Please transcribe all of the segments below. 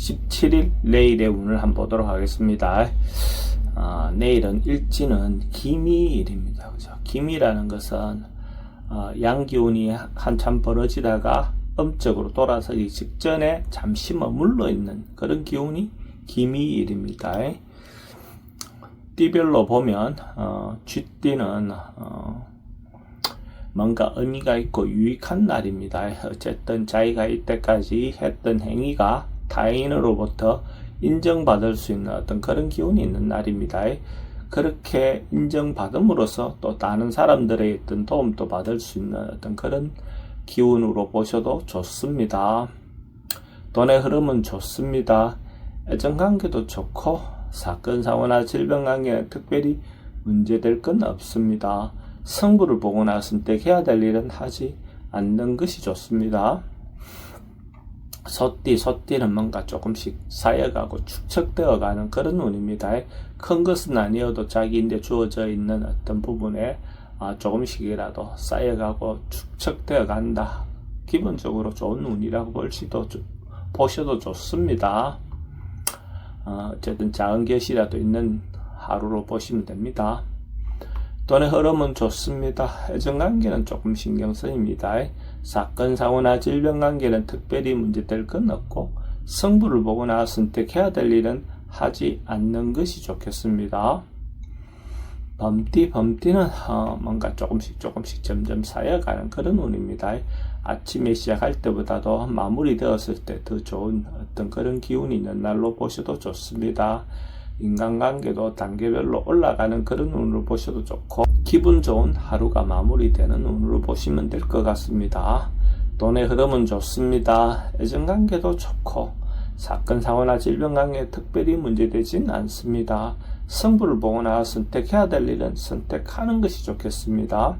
17일 내일의 운을 한번 보도록 하겠습니다. 내일은 일지는 기미일입니다. 그죠? 기미라는 것은 양기운이 한참 벌어지다가 음적으로 돌아서기 직전에 잠시 머물러 있는 그런 기운이 기미일입니다. 띠별로 보면 쥐띠는 뭔가 의미가 있고 유익한 날입니다. 어쨌든 자기가 이때까지 했던 행위가 타인으로부터 인정받을 수 있는 어떤 그런 기운이 있는 날입니다. 그렇게 인정받음으로써 또 다른 사람들의 어떤 도움도 받을 수 있는 어떤 그런 기운으로 보셔도 좋습니다. 돈의 흐름은 좋습니다. 애정관계도 좋고 사건, 사고나 질병 관계는 특별히 문제될 건 없습니다. 성부를 보고 나선 때 해야 될 일은 하지 않는 것이 좋습니다. 소띠는 뭔가 조금씩 쌓여가고 축적되어 가는 그런 운입니다. 큰 것은 아니어도 자기인데 주어져 있는 어떤 부분에 조금씩이라도 쌓여가고 축적되어 간다. 기본적으로 좋은 운이라고 보셔도 좋습니다. 어쨌든 작은 것이라도 있는 하루로 보시면 됩니다. 돈의 흐름은 좋습니다. 애정관계는 조금 신경쓰입니다. 사건, 사고나 질병 관계는 특별히 문제될 건 없고 성부를 보고 나서 선택해야 될 일은 하지 않는 것이 좋겠습니다. 범띠는 뭔가 조금씩 점점 쌓여가는 그런 운입니다. 아침에 시작할 때보다도 마무리 되었을 때 더 좋은 어떤 그런 기운이 있는 날로 보셔도 좋습니다. 인간관계도 단계별로 올라가는 그런 운으로 보셔도 좋고 기분 좋은 하루가 마무리되는 운으로 보시면 될 것 같습니다. 돈의 흐름은 좋습니다. 애정관계도 좋고 사건, 사고나 질병관계에 특별히 문제되진 않습니다. 성부를 보고 나서 선택해야 될 일은 선택하는 것이 좋겠습니다.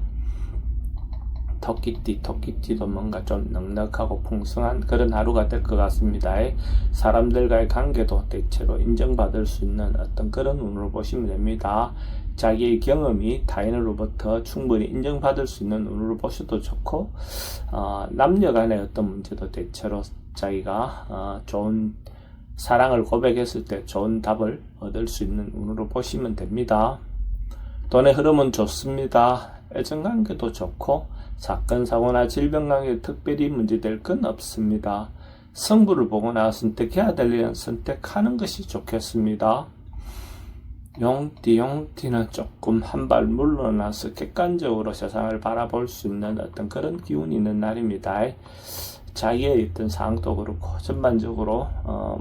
토끼띠도 뭔가 좀 넉넉하고 풍성한 그런 하루가 될 것 같습니다. 사람들과의 관계도 대체로 인정받을 수 있는 어떤 그런 운으로 보시면 됩니다. 자기의 경험이 타인으로부터 충분히 인정받을 수 있는 운으로 보셔도 좋고 남녀 간의 어떤 문제도 대체로 자기가 좋은 사랑을 고백했을 때 좋은 답을 얻을 수 있는 운으로 보시면 됩니다. 돈의 흐름은 좋습니다. 애정관계도 좋고 사건, 사고나 질병 관계에 특별히 문제될 건 없습니다. 성부를 보고 나서 선택해야 될 일은 선택하는 것이 좋겠습니다. 용띠는 조금 한 발 물러나서 객관적으로 세상을 바라볼 수 있는 어떤 그런 기운이 있는 날입니다. 자기의 어떤 상황도 그렇고 전반적으로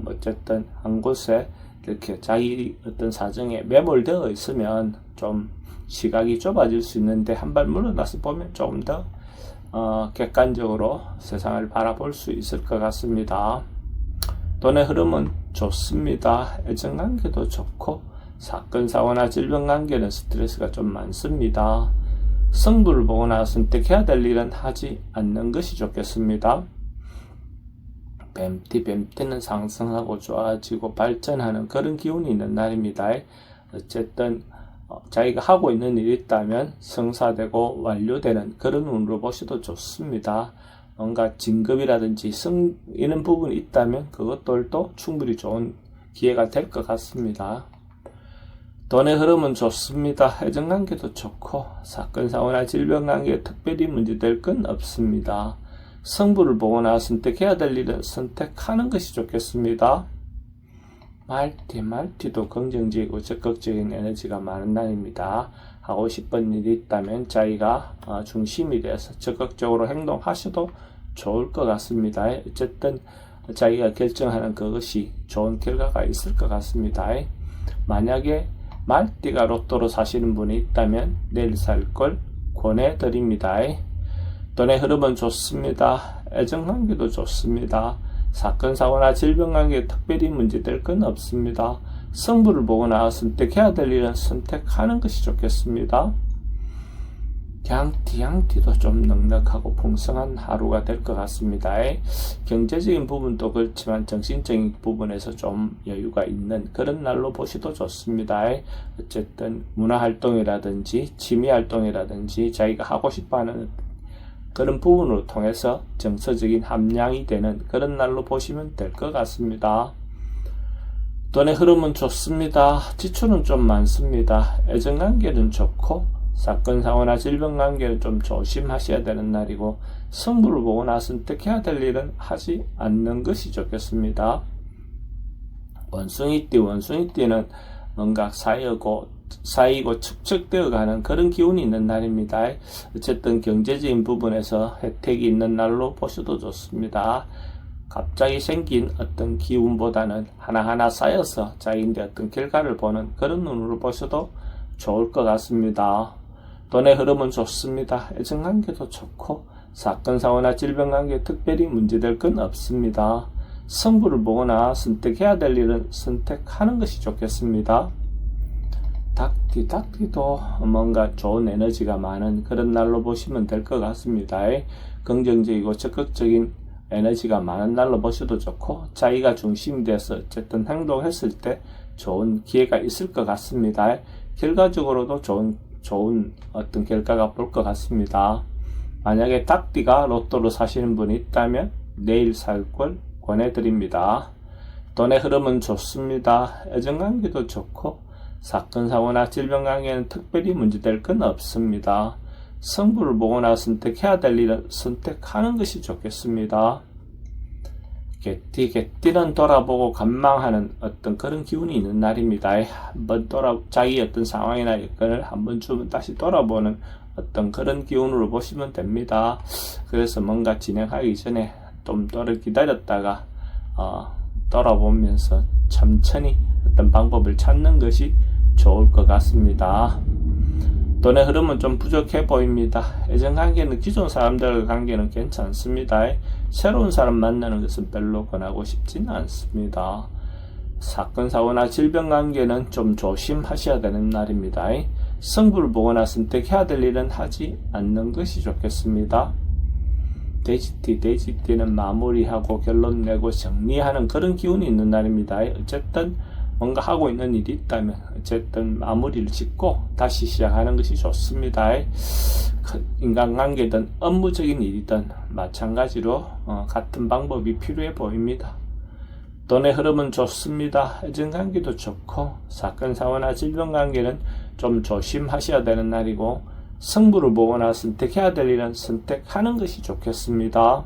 어쨌든 한 곳에 이렇게 자기 어떤 사정에 매몰되어 있으면 좀 시각이 좁아질 수 있는데 한 발 물러나서 보면 조금 더 객관적으로 세상을 바라볼 수 있을 것 같습니다. 돈의 흐름은 좋습니다. 애정관계도 좋고 사건, 사고나 질병 관계는 스트레스가 좀 많습니다. 성부를 보고 나서 선택해야 될 일은 하지 않는 것이 좋겠습니다. 뱀띠는 상승하고 좋아지고 발전하는 그런 기운이 있는 날입니다. 어쨌든 자기가 하고 있는 일이 있다면 성사되고 완료되는 그런 운으로 보셔도 좋습니다. 뭔가 진급이라든지 이런 부분이 있다면 그것들도 충분히 좋은 기회가 될 것 같습니다. 돈의 흐름은 좋습니다. 애정관계도 좋고 사건, 사고나 질병 관계에 특별히 문제될 건 없습니다. 성부를 보고 나서 선택해야 될 일은 선택하는 것이 좋겠습니다. 말띠도 긍정적이고 적극적인 에너지가 많은 날입니다. 하고 싶은 일이 있다면 자기가 중심이 돼서 적극적으로 행동하셔도 좋을 것 같습니다. 어쨌든 자기가 결정하는 그것이 좋은 결과가 있을 것 같습니다. 만약에 말띠가 로또로 사시는 분이 있다면 내일 살 걸 권해드립니다. 돈의 흐름은 좋습니다. 애정관계도 좋습니다. 사건, 사고나 질병 관계에 특별히 문제될 건 없습니다. 성부를 보고 나서 선택해야 될 일은 선택하는 것이 좋겠습니다. 양띠도 좀 넉넉하고 풍성한 하루가 될 것 같습니다. 경제적인 부분도 그렇지만 정신적인 부분에서 좀 여유가 있는 그런 날로 보셔도 좋습니다. 어쨌든 문화활동이라든지 취미활동이라든지 자기가 하고 싶어하는 그런 부분을 통해서 정서적인 함량이 되는 그런 날로 보시면 될 것 같습니다. 돈의 흐름은 좋습니다. 지출은 좀 많습니다. 애정관계는 좋고 사건, 사고나 질병 관계는 좀 조심하셔야 되는 날이고 승부를 보거나 선택해야 될 일은 하지 않는 것이 좋겠습니다. 원숭이띠는 뭔가 쌓이고 축적되어 가는 그런 기운이 있는 날입니다. 어쨌든 경제적인 부분에서 혜택이 있는 날로 보셔도 좋습니다. 갑자기 생긴 어떤 기운보다는 하나하나 쌓여서 자기인데 어떤 결과를 보는 그런 눈으로 보셔도 좋을 것 같습니다. 돈의 흐름은 좋습니다. 애정관계도 좋고 사건, 사고나 질병관계 특별히 문제될 건 없습니다. 승부를 보거나 선택해야 될 일은 선택하는 것이 좋겠습니다. 닭띠도 뭔가 좋은 에너지가 많은 그런 날로 보시면 될 것 같습니다. 긍정적이고 적극적인 에너지가 많은 날로 보셔도 좋고 자기가 중심이 돼서 어쨌든 행동했을 때 좋은 기회가 있을 것 같습니다. 결과적으로도 좋은 어떤 결과가 볼 것 같습니다. 만약에 닭띠가 로또로 사시는 분이 있다면 내일 살 걸 권해드립니다. 돈의 흐름은 좋습니다. 애정관계도 좋고 사건, 사고나 질병관계는 특별히 문제될 건 없습니다. 승부를 보거나 선택해야 될 일은 선택하는 것이 좋겠습니다. 개띠는 돌아보고 관망하는 어떤 그런 기운이 있는 날입니다. 한번 자기 어떤 상황이나 여건을 한번 좀 다시 돌아보는 어떤 그런 기운으로 보시면 됩니다. 그래서 뭔가 진행하기 전에 좀 기다렸다가 돌아보면서 천천히 어떤 방법을 찾는 것이 좋을 것 같습니다. 돈의 흐름은 좀 부족해 보입니다. 애정관계는 기존 사람들과 관계는 괜찮습니다. 새로운 사람 만나는 것은 별로 권하고 싶지는 않습니다. 사건, 사고나 질병 관계는 좀 조심하셔야 되는 날입니다. 승부를 보거나 선택해야 될 일은 하지 않는 것이 좋겠습니다. 돼지띠는 마무리하고 결론 내고 정리하는 그런 기운이 있는 날입니다. 어쨌든 뭔가 하고 있는 일이 있다면 어쨌든 마무리를 짓고 다시 시작하는 것이 좋습니다. 인간관계든 업무적인 일이든 마찬가지로 같은 방법이 필요해 보입니다. 돈의 흐름은 좋습니다. 애정관계도 좋고 사건, 사고나 질병관계는 좀 조심하셔야 되는 날이고 승부를 보거나 선택해야 될 일은 선택하는 것이 좋겠습니다.